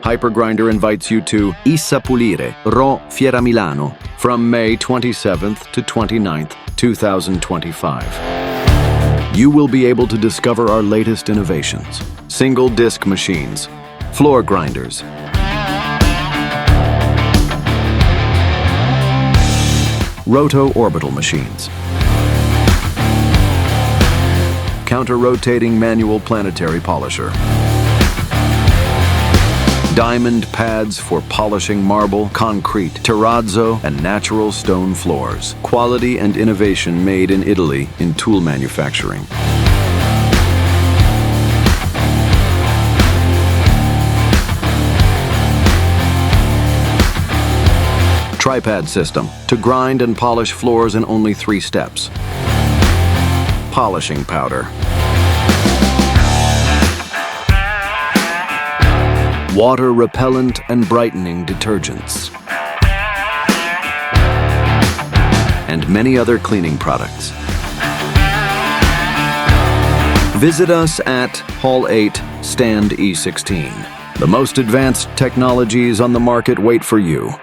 Hypergrinder invites you to ISSA PULIRE Rho Fiera Milano from May 27th to 29th, 2025. You will be able to discover our latest innovations: single disc machines, floor grinders, roto-orbital machines, counter-rotating manual planetary polisher, diamond pads for polishing marble, concrete, terrazzo, and natural stone floors. Quality and innovation made in Italy in tool manufacturing. Tripad system to grind and polish floors in only 3 steps. Polishing powder. Water repellent and brightening detergents. And many other cleaning products. Visit us at Hall 8, Stand E16. The most advanced technologies on the market wait for you.